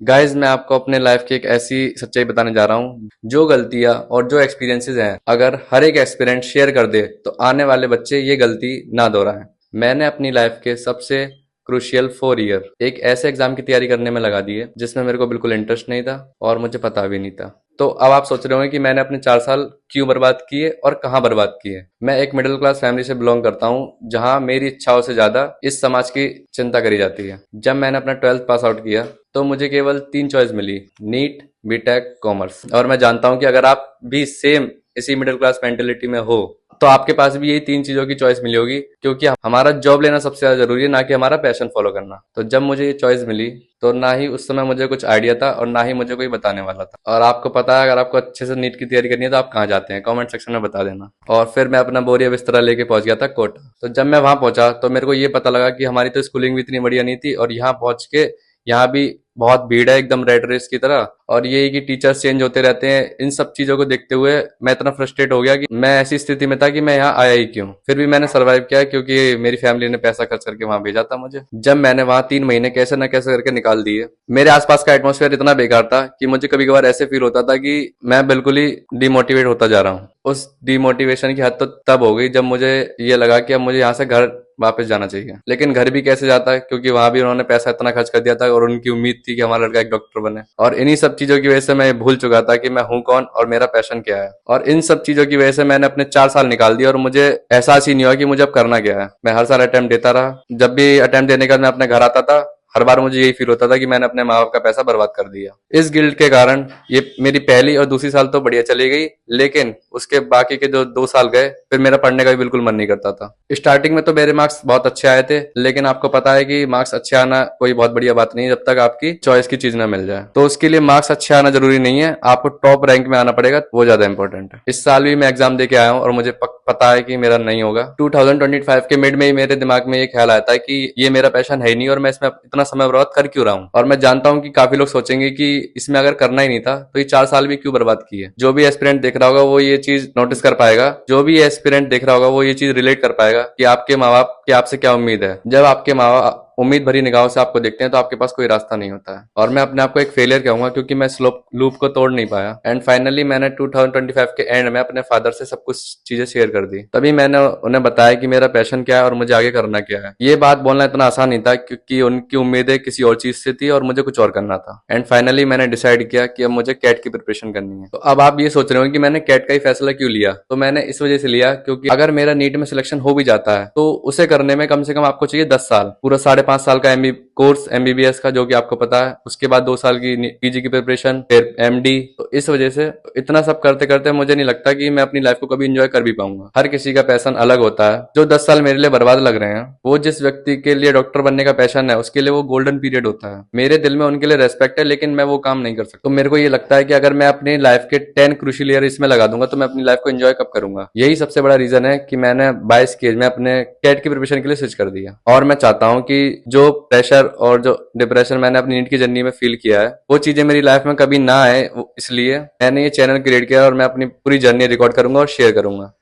Guys मैं आपको अपने लाइफ की एक ऐसी सच्चाई बताने जा रहा हूँ। जो गलतियां और जो एक्सपीरियंसेस हैं, अगर हर एक एक्सपीरियंस शेयर कर दे तो आने वाले बच्चे ये गलती ना दोहराएं। मैंने अपनी लाइफ के सबसे क्रूशियल 4 ईयर एक ऐसे एग्जाम की तैयारी करने में लगा दिए जिसमें मेरे को बिल्कुल इंटरेस्ट नहीं था और मुझे पता भी नहीं था। तो अब आप सोच रहे होंगे कि मैंने अपने 4 साल क्यों बर्बाद किए और कहाँ बर्बाद किए। मैं एक मिडिल क्लास फैमिली से बिलोंग करता हूँ जहाँ मेरी इच्छाओं से ज्यादा इस समाज की चिंता करी जाती है। जब मैंने अपना 12th पास आउट किया तो मुझे केवल 3 चॉइस मिली, नीट, बीटेक, कॉमर्स। और मैं जानता हूँ कि अगर आप भी सेम इसी मिडिल क्लास मेंटेलिटी में हो तो आपके पास भी यही 3 चीजों की चॉइस मिली होगी, क्योंकि हमारा जॉब लेना सबसे ज्यादा जरूरी है, ना कि हमारा पैशन फॉलो करना। तो जब मुझे ये चॉइस मिली तो ना ही उस समय मुझे कुछ आइडिया था और ना ही मुझे कोई बताने वाला था। और आपको पता है, अगर आपको अच्छे से नीट की तैयारी करनी है तो आप कहाँ जाते हैं, कमेंट सेक्शन में बता देना। और फिर मैं अपना बोरिया बिस्तरा लेके पहुंच गया था कोटा। तो जब मैं वहां पहुंचा तो मेरे को ये पता लगा कि हमारी तो स्कूलिंग भी इतनी बढ़िया नहीं थी और यहाँ पहुंच के यहाँ भी बहुत भीड़ है, एकदम रेड रेस की तरह। और ये कि टीचर्स चेंज होते रहते हैं। इन सब चीजों को देखते हुए मैं इतना फ्रस्ट्रेट हो गया कि मैं ऐसी स्थिति में था कि मैं यहाँ आया ही क्यों। फिर भी मैंने सरवाइव किया क्योंकि मेरी फैमिली ने पैसा खर्च करके वहां भेजा था मुझे। जब मैंने वहां 3 महीने कैसे न कैसे करके निकाल दिए, मेरे आसपास का एटमोसफेयर इतना बेकार था कि मुझे कभी कभार ऐसे फील होता था कि मैं बिल्कुल ही डिमोटिवेट होता जा रहा हूँ। उस डिमोटिवेशन की हद तो तब हो गई जब मुझे ये लगा कि अब मुझे यहाँ से घर वापस जाना चाहिए। लेकिन घर भी कैसे जाता है, क्योंकि वहां भी उन्होंने पैसा इतना खर्च कर दिया था और उनकी उम्मीद थी कि हमारा लड़का एक डॉक्टर बने। और इन्हीं सब चीजों की वजह से मैं भूल चुका था कि मैं हूं कौन और मेरा पैशन क्या है। और इन सब चीजों की वजह से मैंने अपने 4 साल निकाल दिए और मुझे एहसास ही नहीं हुआ कि मुझे अब करना क्या है। मैं हर साल अटेम्प्ट देता रहा। जब भी अटेम्प्ट देने के बाद मैं अपने घर आता था, हर बार मुझे यही फील होता था कि मैंने अपने माँ बाप का पैसा बर्बाद कर दिया। इस गिल्ट के कारण ये मेरी पहली और दूसरी साल तो बढ़िया चली गई, लेकिन उसके बाकी के जो 2 साल गए फिर मेरा पढ़ने का भी बिल्कुल मन नहीं करता था। स्टार्टिंग में तो मेरे मार्क्स बहुत अच्छे आए थे, लेकिन आपको पता है कि मार्क्स अच्छे आना कोई बहुत बढ़िया बात नहीं है जब तक आपकी चॉइस की चीज ना मिल जाए। तो उसके लिए मार्क्स अच्छे आना जरूरी नहीं है, आपको टॉप रैंक में आना पड़ेगा, वो ज्यादा इंपॉर्टेंट है। इस साल भी मैं एग्जाम दे के आया हूँ और मुझे पता है कि मेरा नहीं होगा। 2025 के मिड में ही मेरे दिमाग में ये ख्याल आता है कि ये मेरा पैशन है ही नहीं और मैं इसमें इतना समय बर्बाद कर क्यों रहा हूँ। और मैं जानता हूँ कि काफी लोग सोचेंगे कि इसमें अगर करना ही नहीं था तो ये 4 साल भी क्यों बर्बाद किए। जो भी एस्पिरेंट देख रहा होगा वो ये चीज नोटिस कर पाएगा, जो भी एस्पिरेंट देख रहा होगा वो ये चीज रिलेट कर पाएगा कि आपके माँ बाप की आपसे क्या उम्मीद है। जब आपके माँ बाप उम्मीद भरी निगाहों से आपको देखते हैं तो आपके पास कोई रास्ता नहीं होता है। और मैं अपने आप को एक फेलियर कहूंगा क्योंकि मैं स्लो लूप को तोड़ नहीं पाया। एंड फाइनली मैंने 2025 के एंड में अपने फादर से सब कुछ चीजें शेयर कर दी। तभी मैंने उन्हें बताया कि मेरा पैशन क्या है और मुझे आगे करना क्या है। ये बात बोलना इतना आसान नहीं था क्योंकि उनकी उम्मीदें किसी और चीज से थी और मुझे कुछ और करना था। एंड फाइनली मैंने डिसाइड किया कि अब मुझे कैट की प्रिपरेशन करनी है। तो अब आप ये सोच रहे हो कि मैंने कैट का ही फैसला क्यों लिया। तो मैंने इस वजह से लिया क्योंकि अगर मेरा नीट में सिलेक्शन हो भी जाता है तो उसे करने में कम से कम आपको चाहिए 10 साल, पूरा 5.5 साल का कोर्स एमबीबीएस का, जो कि आपको पता है। उसके बाद 2 साल की पीजी की प्रिपरेशन, फिर एमडी। तो इस वजह से इतना सब करते करते मुझे नहीं लगता कि मैं अपनी लाइफ को कभी एंजॉय कर भी पाऊंगा। हर किसी का पैशन अलग होता है। जो 10 साल मेरे लिए बर्बाद लग रहे हैं, वो जिस व्यक्ति के लिए डॉक्टर बनने का पैशन है उसके लिए वो गोल्डन पीरियड होता है। मेरे दिल में उनके लिए रेस्पेक्ट है, लेकिन मैं वो काम नहीं कर सकता। तो मेरे को ये लगता है कि अगर मैं अपनी लाइफ के 10 क्रूशियल ईयर इसमें लगा दूंगा तो मैं अपनी लाइफ को एंजॉय कब करूंगा। यही सबसे बड़ा रीजन है कि मैंने 22 की एज में अपने कैट की प्रिपरेशन के लिए स्विच कर दिया। और मैं चाहता हूं कि जो प्रेशर और जो डिप्रेशन मैंने अपनी नीट की जर्नी में फील किया है वो चीजें मेरी लाइफ में कभी ना आए, इसलिए मैंने ये चैनल क्रिएट किया और मैं अपनी पूरी जर्नी रिकॉर्ड करूंगा और शेयर करूंगा।